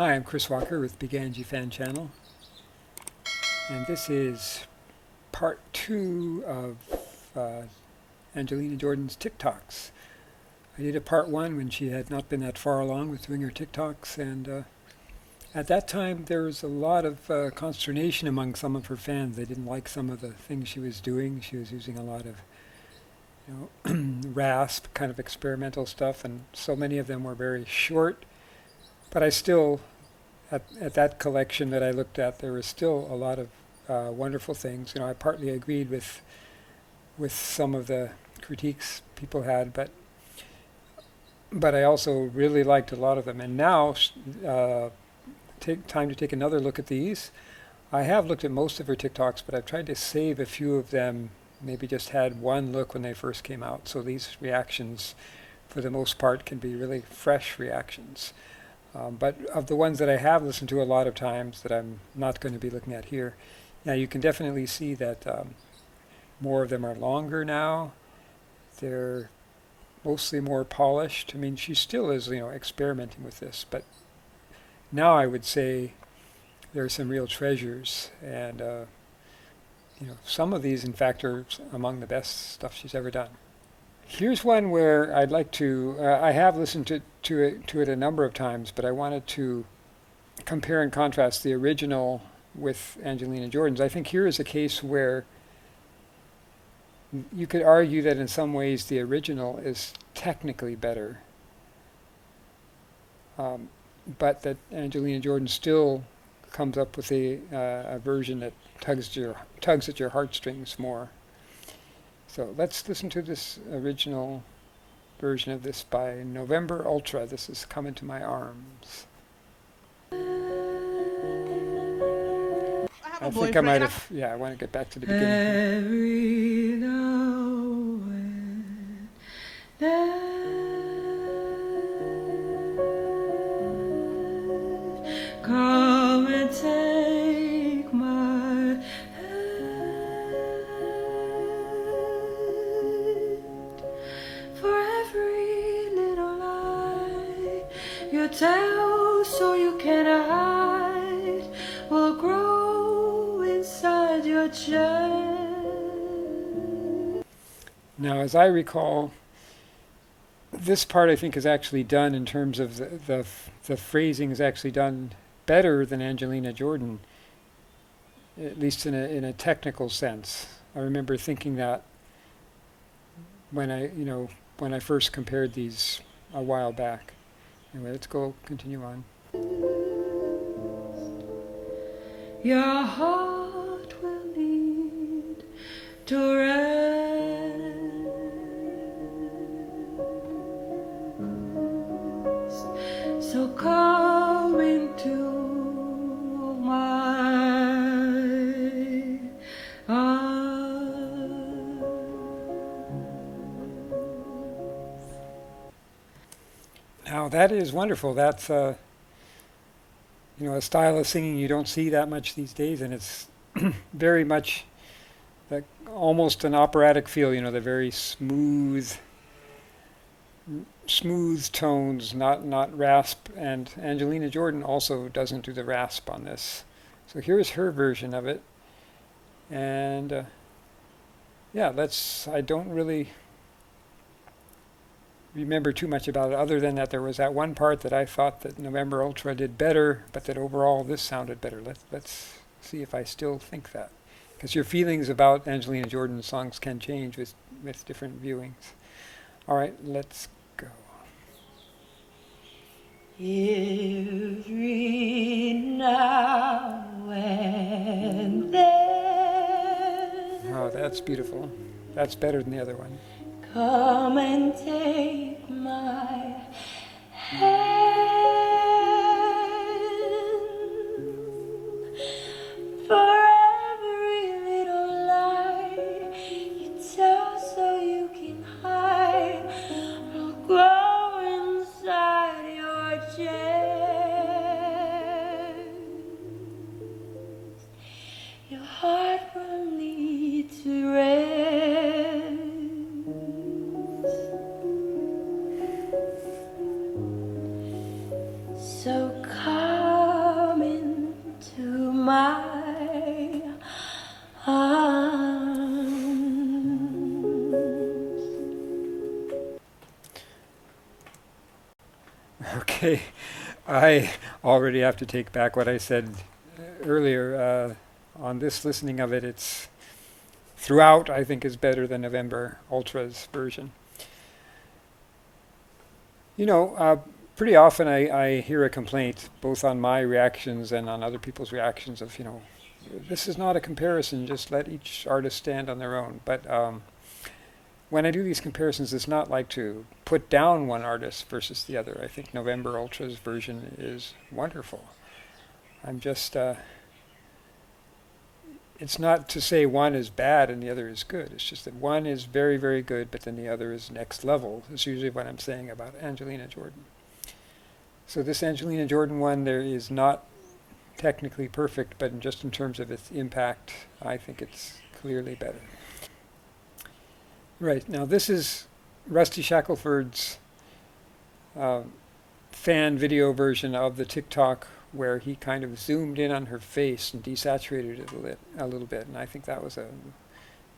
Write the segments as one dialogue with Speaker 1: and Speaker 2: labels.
Speaker 1: Hi, I'm Chris Walker with Big Angie Fan Channel, and this is part 2 of Angelina Jordan's TikToks. I did a part 1 when she had not been that far along with doing her TikToks, and at that time there was a lot of consternation among some of her fans. They didn't like some of the things she was doing. She was using a lot of rasp, kind of experimental stuff, and so many of them were very short. But I still, at that collection that I looked at, there was still a lot of wonderful things. I partly agreed with some of the critiques people had, but I also really liked a lot of them. And now, take time to take another look at these. I have looked at most of her TikToks, but I've tried to save a few of them. Maybe just had one look when they first came out. So these reactions, for the most part, can be really fresh reactions. But of the ones that I have listened to a lot of times that I'm not going to be looking at here, now you can definitely see that more of them are longer now. They're mostly more polished. I mean, she still is, experimenting with this, but now I would say there are some real treasures, and some of these, in fact, are among the best stuff she's ever done. Here's one where I'd like to, I have listened to it a number of times, but I wanted to compare and contrast the original with Angelina Jordan's. I think here is a case where you could argue that in some ways the original is technically better, but that Angelina Jordan still comes up with a version that tugs at your heartstrings more. So let's listen to this original version of this by November Ultra. This is Come Into My Arms. I think I might have, I want to get back to the beginning.
Speaker 2: Every now and then, come and take my hand. For every little lie you tell so you can hide will grow inside your chest.
Speaker 1: Now, as I recall, this part I think is actually done in terms of the phrasing is actually done better than Angelina Jordan, at least in a technical sense. I remember thinking that when I first compared these a while back. Anyway, let's continue on.
Speaker 2: Your heart will lead to rest. So come into my arms.
Speaker 1: Now that is wonderful. That's a style of singing you don't see that much these days, and it's very much like almost an operatic feel. The very smooth tones, not rasp. And Angelina Jordan also doesn't do the rasp on this. So here's her version of it, and I don't really remember too much about it, other than that there was that one part that I thought that November Ultra did better, but that overall this sounded better. Let's see if I still think that, because your feelings about Angelina Jordan songs can change with different viewings. All right, let's go.
Speaker 2: Every now and then.
Speaker 1: Oh, that's beautiful. That's better than the other one.
Speaker 2: Come and take my hand. For every little lie you tell so you can hide will grow inside your chest. Your heart will need to rest.
Speaker 1: Okay, I already have to take back what I said earlier. On this listening of it, it's throughout, I think, is better than November Ultra's version. You know, pretty often I hear a complaint, both on my reactions and on other people's reactions, of, this is not a comparison, just let each artist stand on their own. But when I do these comparisons, it's not like to put down one artist versus the other. I think November Ultra's version is wonderful. I'm just, it's not to say one is bad and the other is good. It's just that one is very, very good, but then the other is next level. That's usually what I'm saying about Angelina Jordan. So this Angelina Jordan one, there is not technically perfect, but just in terms of its impact, I think it's clearly better. Right, now this is Rusty Shackelford's fan video version of the TikTok, where he kind of zoomed in on her face and desaturated it a little bit, and I think that was a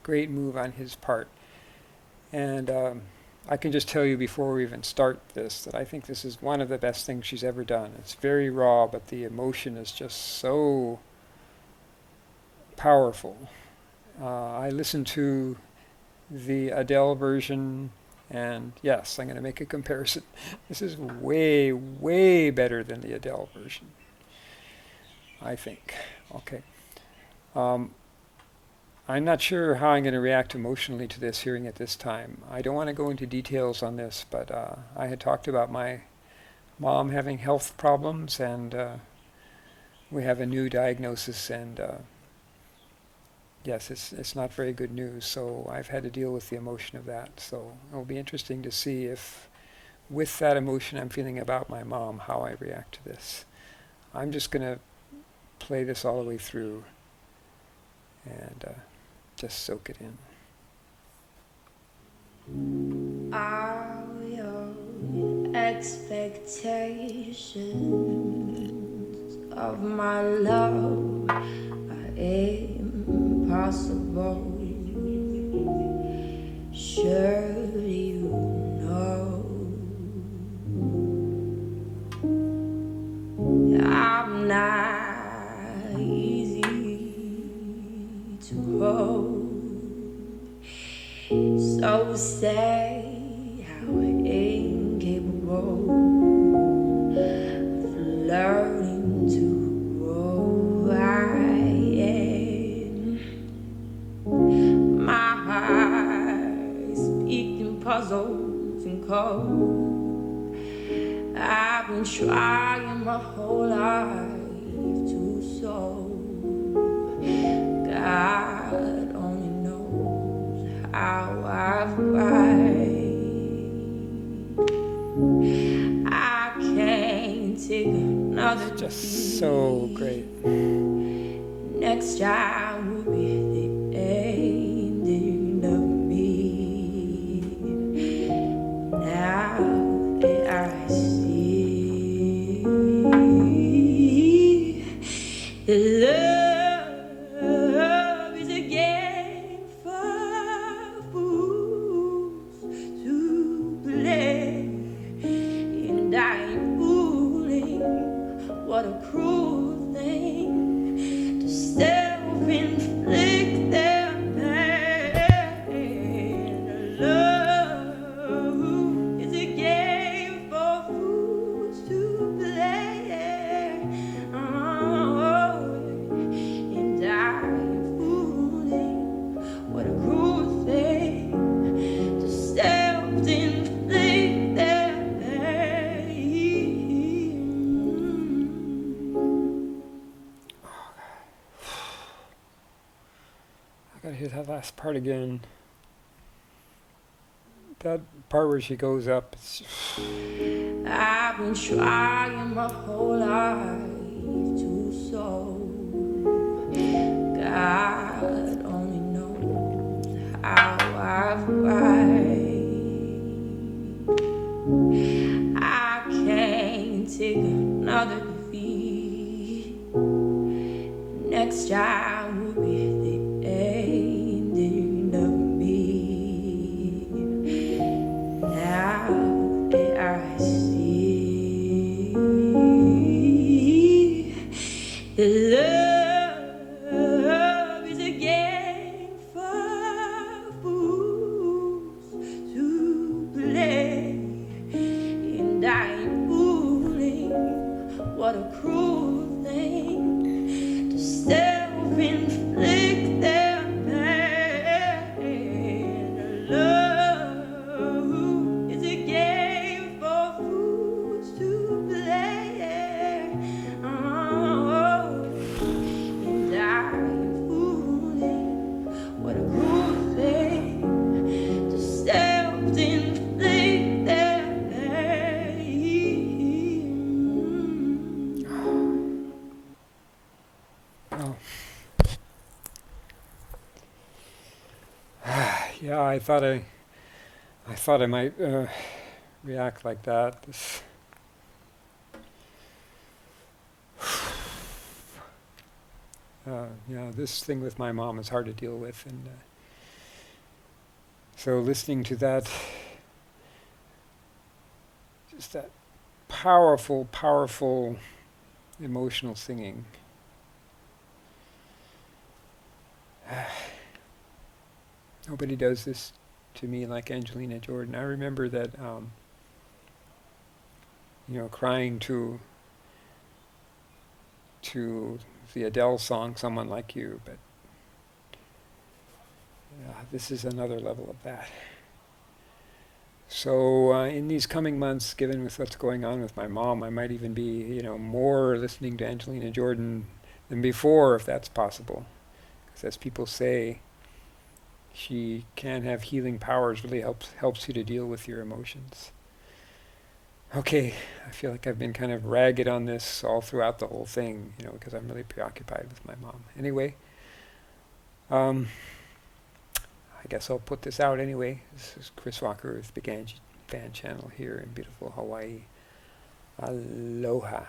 Speaker 1: great move on his part. And I can just tell you before we even start this that I think this is one of the best things she's ever done. It's very raw, but the emotion is just so powerful. I listened to the Adele version, and yes, I'm going to make a comparison. This is way, way better than the Adele version, I think. Okay. I'm not sure how I'm going to react emotionally to this, hearing it this time. I don't want to go into details on this, but I had talked about my mom having health problems, and we have a new diagnosis, and yes, it's not very good news, so I've had to deal with the emotion of that. So it'll be interesting to see if, with that emotion I'm feeling about my mom, how I react to this. I'm just going to play this all the way through and just soak it in.
Speaker 2: All your expectations of my love are impossible. Surely you know I'm not easy to hold. So say how incapable of learning to grow I am. My heart is speaking puzzles and codes. I've been trying my whole life to solve. God only knows how I've cried. I can't take another
Speaker 1: It's just
Speaker 2: defeat.
Speaker 1: so great.
Speaker 2: Next time will be the ending of me. Now that I see that love is a game for fools to play, and I ain't fooling. What a cruel thing to self-inflict their pain. Love is a game for fools to play. Oh, and I'm fooling. What a cruel thing to self-inflict their pain.
Speaker 1: I gotta hear that last part again. That part where she goes up, it's
Speaker 2: I've been trying my whole life to solve. God only knows how I've cried. I can't take another defeat. Next time will be the ending of me. Now that I see
Speaker 1: I thought I might react like that. This thing with my mom is hard to deal with, and so listening to that, just that powerful, powerful, emotional singing. Nobody does this to me like Angelina Jordan. I remember that, crying to the Adele song "Someone Like You," but this is another level of that. So in these coming months, given with what's going on with my mom, I might even be, more listening to Angelina Jordan than before, if that's possible. Because as people say, she can have healing powers, really helps you to deal with your emotions. Okay, I feel like I've been kind of ragged on this all throughout the whole thing, because I'm really preoccupied with my mom. Anyway, I guess I'll put this out anyway. This is Chris Walker with Big Angie Fan Channel here in beautiful Hawaii. Aloha.